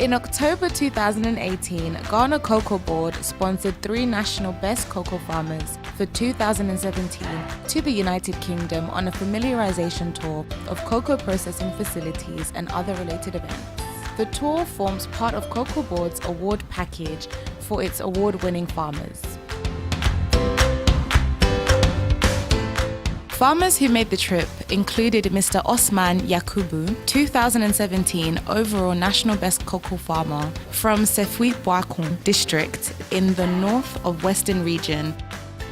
In October 2018, Ghana Cocoa Board sponsored 3 national best cocoa farmers for 2017 to the United Kingdom on a familiarization tour of cocoa processing facilities and other related events. The tour forms part of Cocoa Board's award package for its award-winning farmers. Farmers who made the trip included Mr. Osman Yakubu, 2017 overall national best cocoa farmer from Sefui Boakon district in the north of Western region,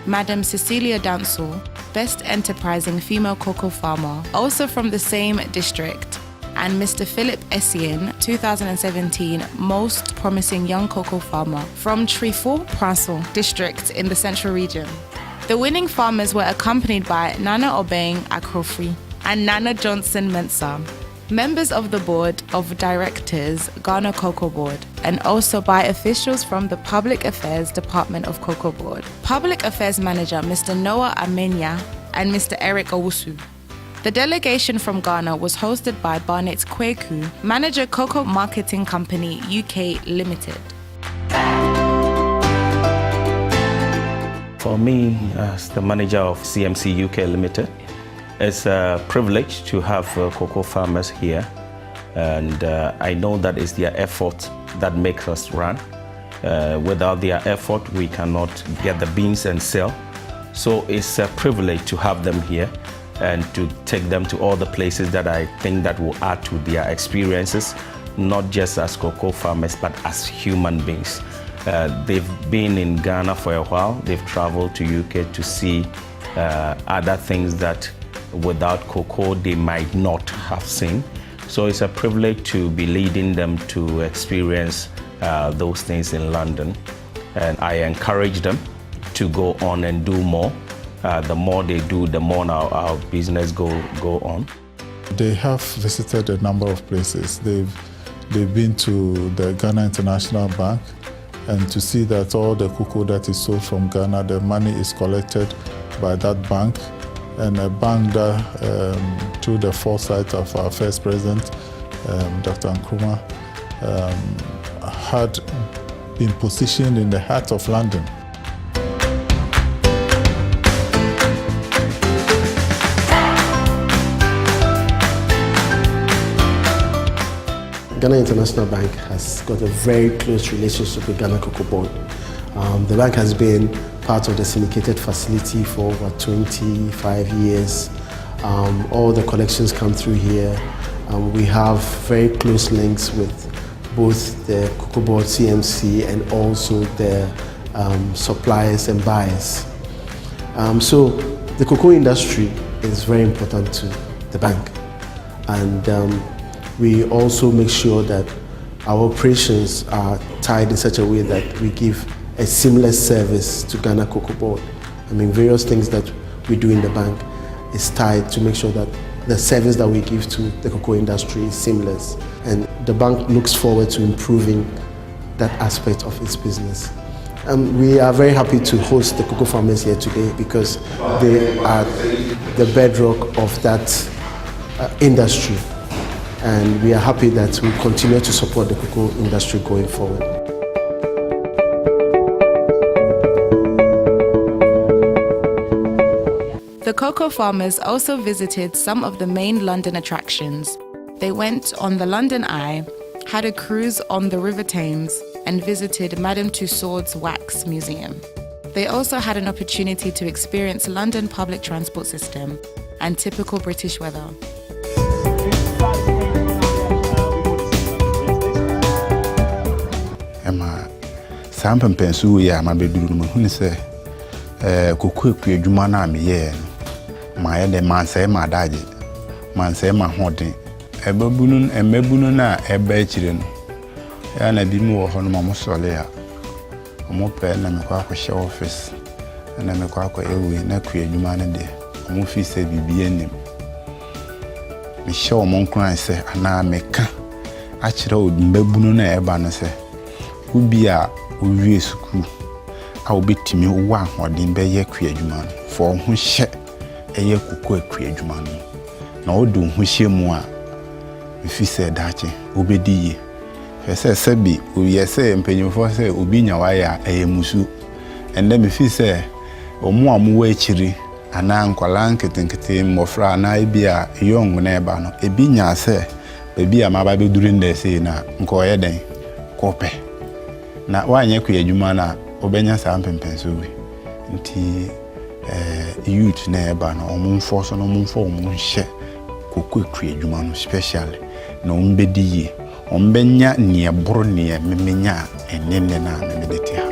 Madam Cecilia Danso, best enterprising female cocoa farmer, also from the same district, and Mr. Philip Essien, 2017 most promising young cocoa farmer from Trifo Princeau district in the central region. The winning farmers were accompanied by Nana Obeng Akrofri and Nana Johnson Mensah, members of the Board of Directors, Ghana Cocoa Board, and also by officials from the Public Affairs Department of Cocoa Board, Public Affairs Manager Mr. Noah Amenya and Mr. Eric Owusu. The delegation from Ghana was hosted by Barnett Kweku, Manager Cocoa Marketing Company UK Limited. For me, as the manager of CMC UK Limited, it's a privilege to have cocoa farmers here, and I know that it's their effort that makes us run. Without their effort, we cannot get the beans and sell. So it's a privilege to have them here and to take them to all the places that I think that will add to their experiences, not just as cocoa farmers, but as human beings. They've been in Ghana for a while. They've traveled to UK to see other things that without cocoa they might not have seen. So it's a privilege to be leading them to experience those things in London. And I encourage them to go on and do more. The more they do, the more our business go on. They have visited a number of places. They've been to the Ghana International Bank, and to see that all the cocoa that is sold from Ghana, the money is collected by that bank, and a bank that, through the foresight of our first president, Dr. Nkrumah, had been positioned in the heart of London. Ghana International Bank has got a very close relationship with Ghana Cocoa Board. The bank has been part of the syndicated facility for over 25 years. All the collections come through here. We have very close links with both the Cocoa Board CMC and also the suppliers and buyers. So the cocoa industry is very important to the bank. And we also make sure that our operations are tied in such a way that we give a seamless service to Ghana Cocoa Board. I mean, various things that we do in the bank is tied to make sure that the service that we give to the cocoa industry is seamless. And the bank looks forward to improving that aspect of its business. We are very happy to host the cocoa farmers here today because they are the bedrock of that industry. And we are happy that we continue to support the cocoa industry going forward. The cocoa farmers also visited some of the main London attractions. They went on the London Eye, had a cruise on the River Thames, and visited Madame Tussauds Wax Museum. They also had an opportunity to experience London public transport system and typical British weather. Saa mpɛmpɛnso yi a mabɛduru no mahunu sɛ kokoa adwuma no a meyɛɛ no maayɛ dɛ mansɛe maadagye mansɛe mahoɔden mmabunu no a ɛba akyire no ɛa na bi mu wɔ hɔ no ma mosɔle a ɔmo pɛ na mekɔ akɔhyɛ office na mekɔ akɔyɛ wei na kua adwuma no deɛ ɔmo fi sɛ biribi anim mehyɛ ɔmo nkoran sɛ anaa meka akyerɛ mmabunu no a ɛba no sɛ wobi a wowie sukuu a wobɛtumi wo ahoɔden bɛyɛ kua adwuma no for ho hyɛ ɛyɛ kokoa kua adwuma no na wode ho hyɛ mu a ɛfi sɛ daakye wobɛdi yie Say sebi we say mpanyimfo say obi nya waya eyemusu ende me fi say omo amuwa echiri ana nkwala nketenkete mmofra na ebia young na eba no ebi nya say bebi amaba be duru nde say na nko ye den kope na wanye ku adwuma na obenya sa mpempenso we nti youth na eba no omumfo so no omumfo omunhye kokwe ku adwuma no specially na ombediye ombenya nie boro nie memenya enenne na memedete ha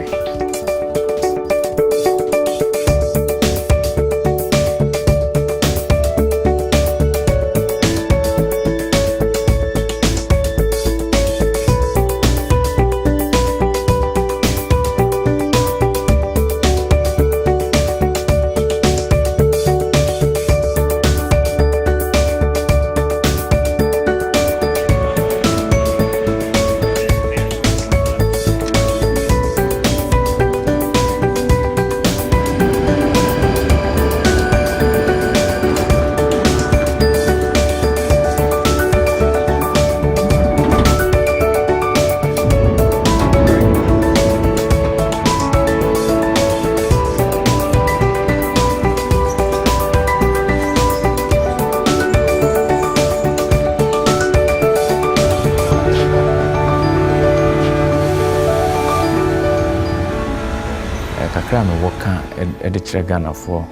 kakra me woka edichere Ghana for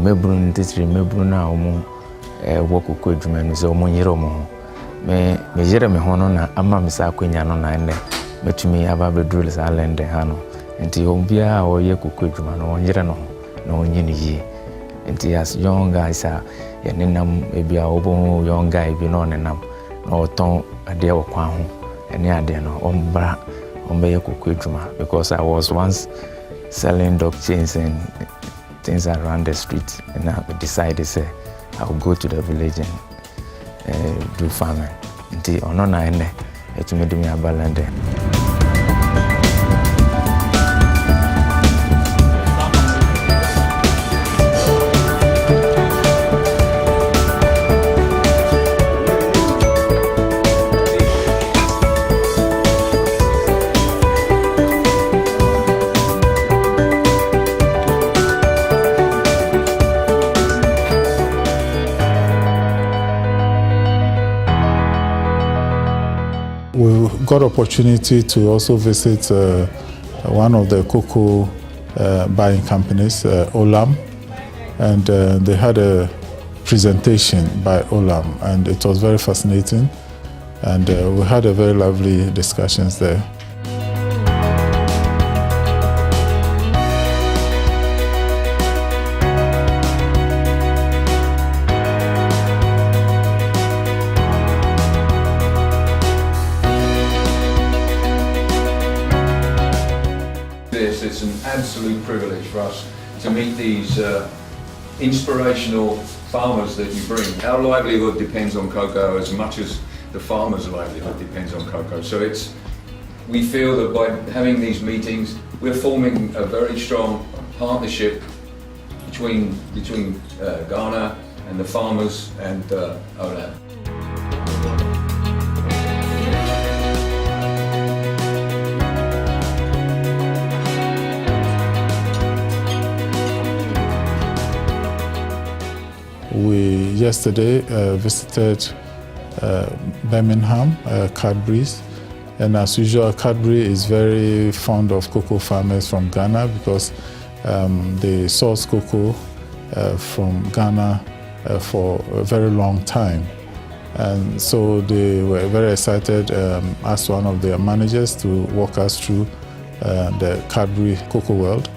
mebru ntitiri mebru na omo wokoko adwuma no se omo nyere omo me yere me hono na ama me sa akwanya no na ene metumi aba bedru sa lende ha no nti ombia o ye kokoko adwuma no nyere no na onye ni yi nti as young guys ya nenam ebia obo young guy bi no nenam na oton ade okwa ho ene ade no ombra ombe ye kokoko adwuma because I was once selling dog chains and things around the street, and I decided say I would go to the village and do farming. Until on one end, it made me a balance. We got opportunity to also visit one of the cocoa buying companies, Olam, and they had a presentation by Olam, and it was very fascinating, and we had a very lovely discussions there. It's an absolute privilege for us to meet these inspirational farmers that you bring. Our livelihood depends on cocoa as much as the farmer's livelihood depends on cocoa. So we feel that by having these meetings, we're forming a very strong partnership between Ghana and the farmers and Olam. We yesterday visited Birmingham, Cadbury's, and as usual, Cadbury is very fond of cocoa farmers from Ghana because they source cocoa from Ghana for a very long time. And so they were very excited, asked one of their managers to walk us through the Cadbury cocoa world.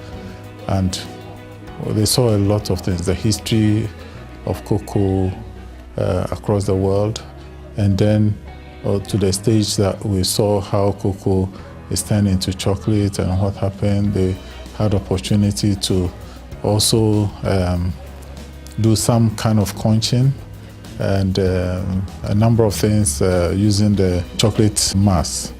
And they saw a lot of things, the history of cocoa across the world, and then to the stage that we saw how cocoa is turned into chocolate and what happened. They had opportunity to also do some kind of conching and a number of things using the chocolate mass.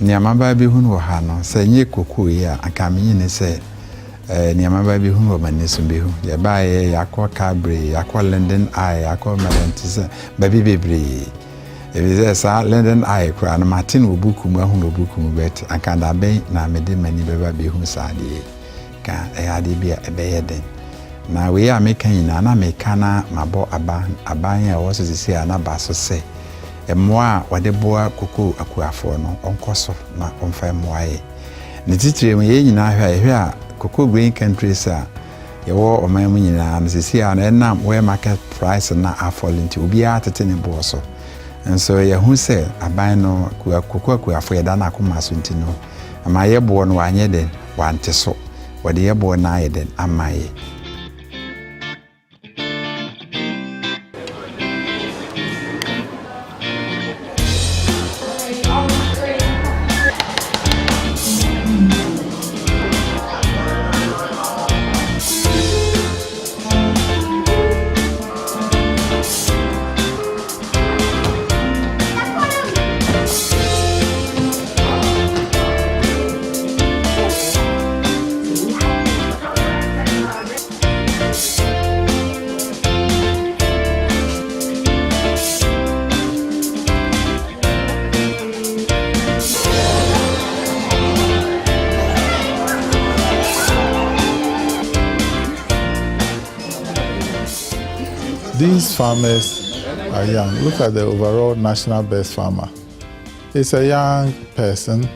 Nyama ba bi hu no ha no se nye kokoo yi a aka me ne se nneɛma ba bi hu wɔ m'ani so bi hu yɛbaeɛ yɛakɔ Cabre yɛakɔ London Eye yɛakɔ Medentisa baabi bebree ebi sɛ saa London Eye koraa no mate no wɔ buku mu ahu no buku mu bɛt anka da bɛn na mede m'ani bɛba bɛhu saa deɛ ka ɛyɛ adeɛ bi a ɛbɛyɛ den na wei a meka nyinaa na meka na mabɔ aban a ɛwɔ so sisi a na ba so sɛ mmoa a wɔde boa koko akuafoɔ no ɔnkɔ so na ɔmfa mmoa yɛ ne titire mu yɛn nyinaa hwɛ a koko green countries a yɛwɔ ɔman mu nyinaa no sisi a na ɛnam wɔyɛ market price na afɔle nti obiara tete ne boɔ so nso yɛhu sɛ aban no koko akuafoɔ yɛda no akoma so nti no ama yɛboɔ no wanyɛ den wante so wɔde yɛboɔ no ayɛ den ama yɛ. These farmers are young. Look at the overall national best farmer. It's a young person,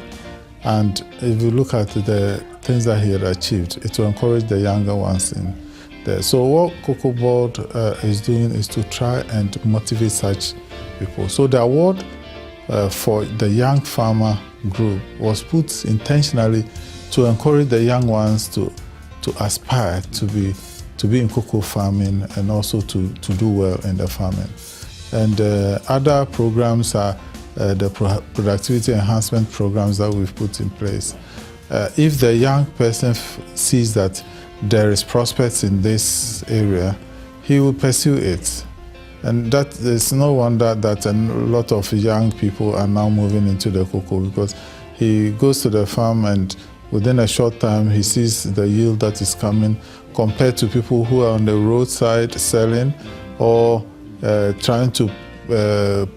and if you look at the things that he had achieved, it will encourage the younger ones in there. So what Cocoa Board is doing is to try and motivate such people. So the award for the young farmer group was put intentionally to encourage the young ones to aspire to be in cocoa farming and also to do well in the farming. And other programs are the productivity enhancement programs that we've put in place. If the young person sees that there is prospects in this area, he will pursue it. And that is no wonder that a lot of young people are now moving into the cocoa, because he goes to the farm and within a short time he sees the yield that is coming, compared to people who are on the roadside selling or trying to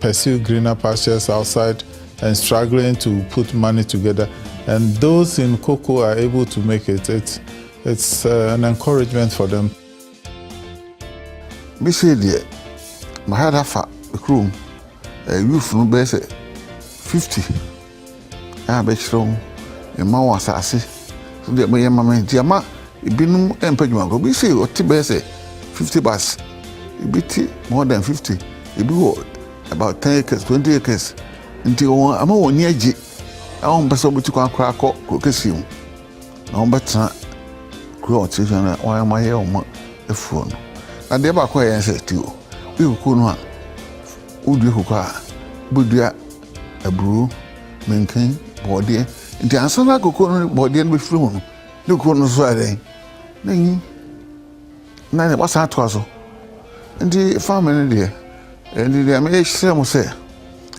pursue greener pastures outside and struggling to put money together. And those in cocoa are able to make it. It's an encouragement for them. Me say dear, my head afa room, youth no be 50. I be strong. E ma wa asase. So dear me mama diama ibinum empadwuma go be say o ti be say 50 bus. Ibiti more than 50. Ibi about 10 acres, 20 acres. Nti won ama woni agi. Awon pese obuti kwa akọ kokesium. Na won betena grow children na won ma ye o efuo no. Na de ba kwa yen say ti o. Bi kuku no a udu kuku a budua aburu menkan bode. Nti ansana kuku no bode no be firi ho no. Ne kuku no so ade. Na ne wasa atwa so. Nti family de and the American say,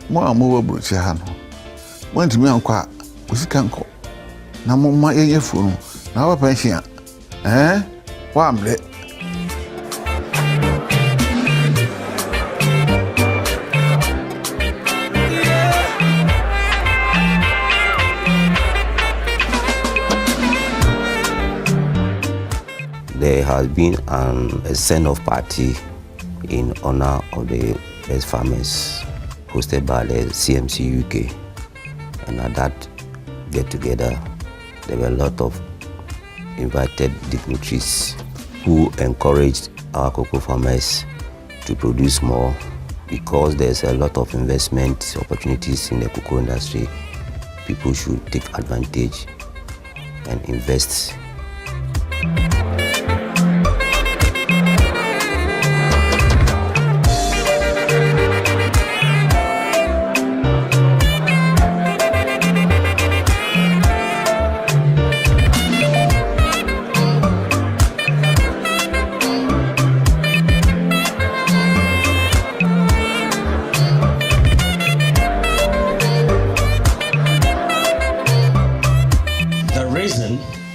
more move brooch hand. Went to me on quack, was a canco. Now, my air phone, now a pension. Eh? Warm lit. There has been a send-off party in honor of the best farmers hosted by the CMC UK. And at that get-together, there were a lot of invited dignitaries who encouraged our cocoa farmers to produce more, because there's a lot of investment opportunities in the cocoa industry. People should take advantage and invest.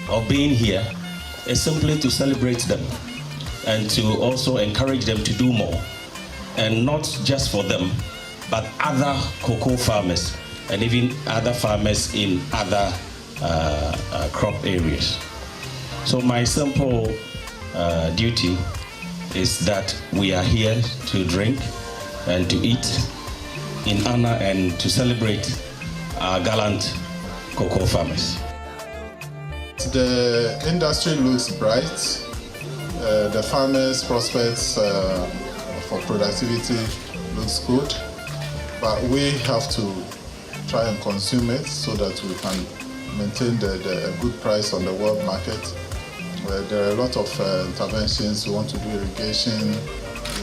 Of being here is simply to celebrate them and to also encourage them to do more, and not just for them, but other cocoa farmers and even other farmers in other crop areas. So my simple duty is that we are here to drink and to eat in honor and to celebrate our gallant cocoa farmers. The industry looks bright. The farmers' prospects for productivity looks good, but we have to try and consume it so that we can maintain the good price on the world market. There are a lot of interventions. We want to do irrigation.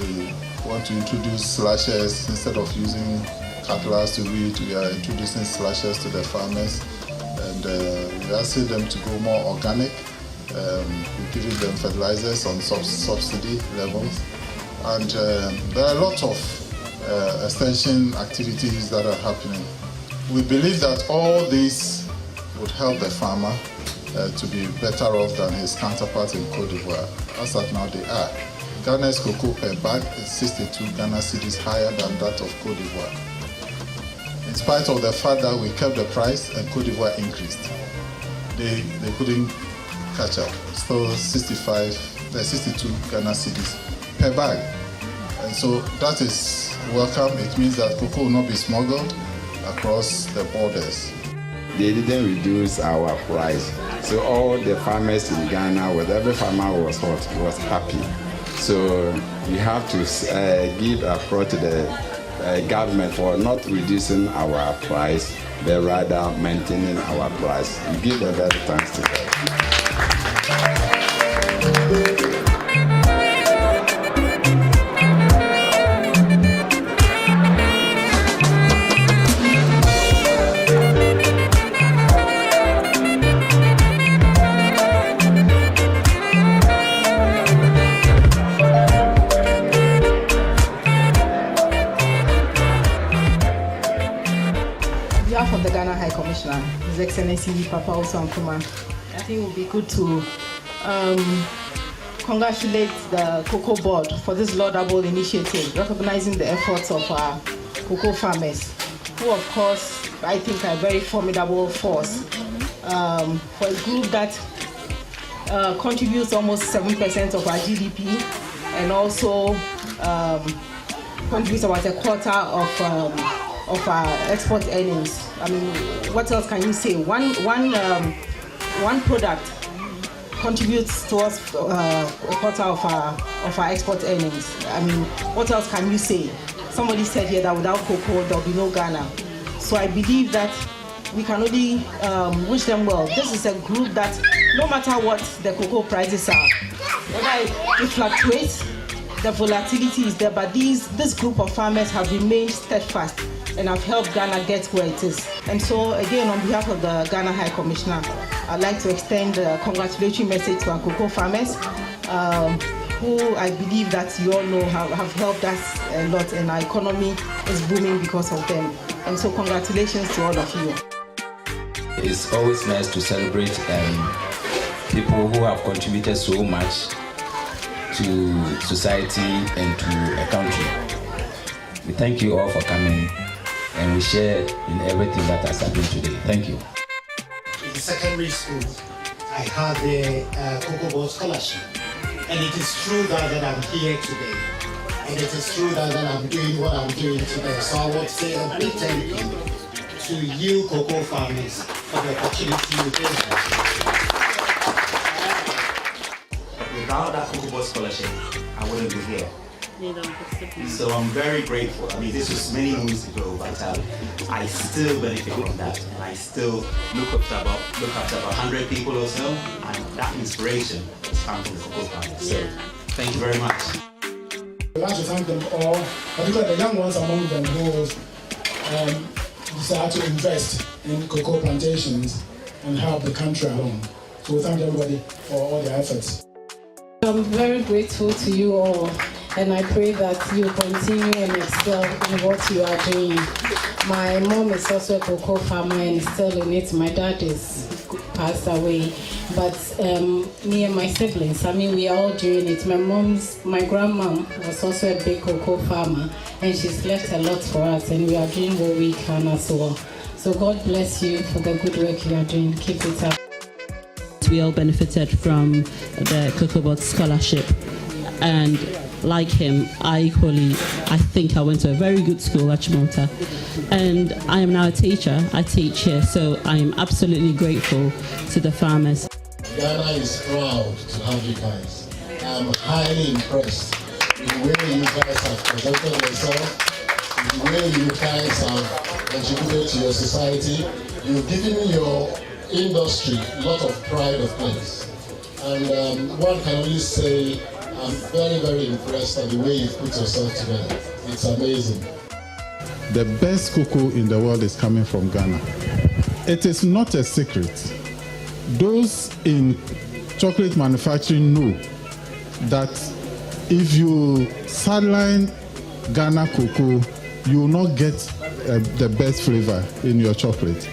We want to introduce slashers. Instead of using cutlass to weed, we are introducing slashers to the farmers, and we are asking them to go more organic. We're giving them fertilizers on subsidy levels, and there are a lot of extension activities that are happening. We believe that all these would help the farmer to be better off than his counterpart in Cote d'Ivoire. As at now they are. Ghana's cocoa per bag is 62 Ghana cedis higher than that of Cote d'Ivoire. In spite of the fact that we kept the price and Cote d'Ivoire increased, they couldn't catch up. Still 62 Ghana cedis per bag. And so that is welcome. It means that cocoa will not be smuggled across the borders. They didn't reduce our price. So all the farmers in Ghana, with every farmer was happy. So we have to give applause to the government for not reducing our price, but rather maintaining our price. We give a very thanks to them. Of the Ghana High Commissioner, His Excellency Papa Osei Nkrumah, I think it would be good to congratulate the Cocoa Board for this laudable initiative, recognizing the efforts of our cocoa farmers, who of course I think are a very formidable force for a group that contributes almost 7% of our GDP and also contributes about a quarter of our export earnings. I mean, what else can you say? One product contributes towards a quarter of our export earnings. I mean, what else can you say? Somebody said here that without cocoa there will be no Ghana. So I believe that we can only wish them well. This is a group that no matter what the cocoa prices are, whether it fluctuates, the volatility is there, but this group of farmers have remained steadfast and have helped Ghana get where it is. And so again, on behalf of the Ghana High Commissioner, I'd like to extend a congratulatory message to our cocoa farmers, who I believe that you all know have helped us a lot, and our economy is booming because of them. And so congratulations to all of you. It's always nice to celebrate people who have contributed so much to society and to a country. We thank you all for coming, and we share in everything that has happened today. Thank you. In secondary school, I had the Cocoa Board scholarship, and it is true that I'm here today, and it is true that I'm doing what I'm doing today. So I would say a big thank you to you cocoa farmers for the opportunity you gave us. Without that Cocoa Board scholarship, I wouldn't be here. So I'm very grateful. I mean, this was many moons ago, but I still benefit from that. And I still look after about 100 people or so, and that inspiration has come from the cocoa farmers. So thank you very much. I'd like to thank them all, particularly the young ones among them who decided to invest in cocoa plantations and help the country along. So we thank everybody for all their efforts. I'm very grateful to you all, and I pray that you continue and excel in what you are doing. My mom is also a cocoa farmer and still in it. My dad is passed away. But me and my siblings, I mean, we are all doing it. My grandmom was also a big cocoa farmer, and she's left a lot for us, and we are doing what we can as well. So God bless you for the good work you are doing. Keep it up. We all benefited from the COCOBOT scholarship, and like him, I think I went to a very good school at Chimota, and I am now a teacher. I teach here, so I am absolutely grateful to the farmers. Ghana is proud to have you guys. I'm highly impressed with the way you guys have presented yourself, with the way you guys have contributed to your society. You've given your industry a lot of pride of place. And one can only say I'm very, very impressed at the way you've put yourself together. It's amazing. The best cocoa in the world is coming from Ghana. It is not a secret. Those in chocolate manufacturing know that if you sideline Ghana cocoa, you will not get the best flavor in your chocolate.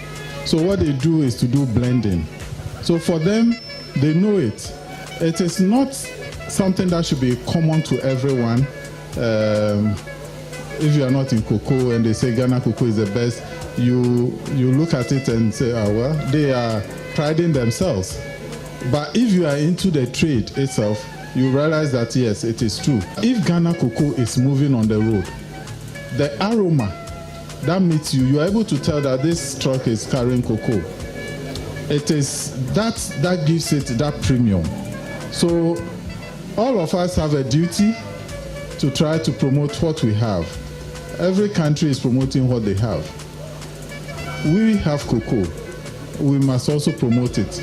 So what they do is to do blending. So for them, they know it. It is not something that should be common to everyone. If you are not in cocoa and they say Ghana cocoa is the best, you look at it and say, oh, well, they are priding themselves. But if you are into the trade itself, you realize that yes, it is true. If Ghana cocoa is moving on the road, the aroma that meets you, you are able to tell that this truck is carrying cocoa. It is that gives it that premium. So all of us have a duty to try to promote what we have. Every country is promoting what they have. We have cocoa. We must also promote it.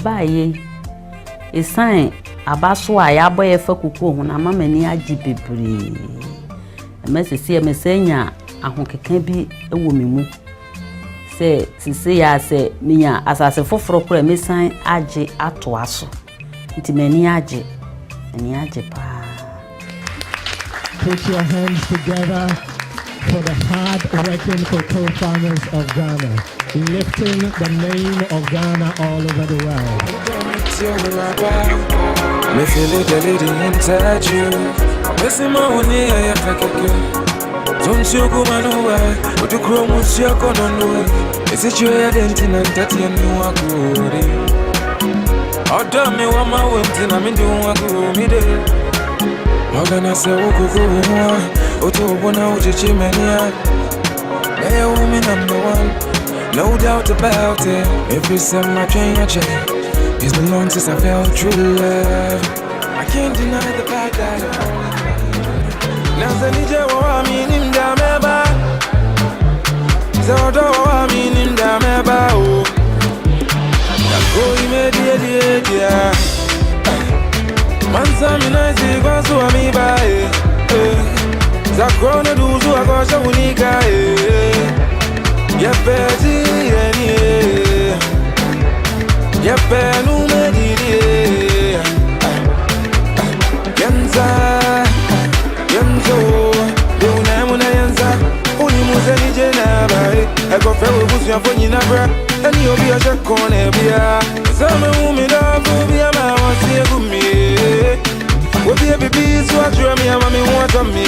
Baye is sign abaso a ya boye fa kuku ho na mama ni agi bebre message see me senya ahokeka bi ewo memu se sisi ya se minya asase foforo kura me sign agi ato aso nti mani agi pa. Put your hands together for the hard-working cocoa farmers of Ghana, lifting the name of Ghana all over the world. Me feel it, the lady inside you. Missing my money, I have to get you. Don't you go man away, but you grow much you're gonna know. Is it your identity and that you know I go? Oh, damn me, what my women, I'm in doing what go me there. How can I say, oh, to one out of Chimania? Hey, woman, number one, no doubt about it. Every time I train, it's been long since I felt true love. I can't deny the fact that now I need you, I mean, in the meba. So, do I mean, in the meba? Oh, you made it, yeah. Mansa mi na si kwa suwa mi ba za krona duzu akosha unika yepe ti yeni yepe nume didi yenza deuna muna yenza uni muze ni jena ba eko fewe busu ya fonyi na bra eni obi ya shakone biya zame umida fubi ya ma wasi egumi We'll be a baby, so I dream me, I'm a me, what I'm me.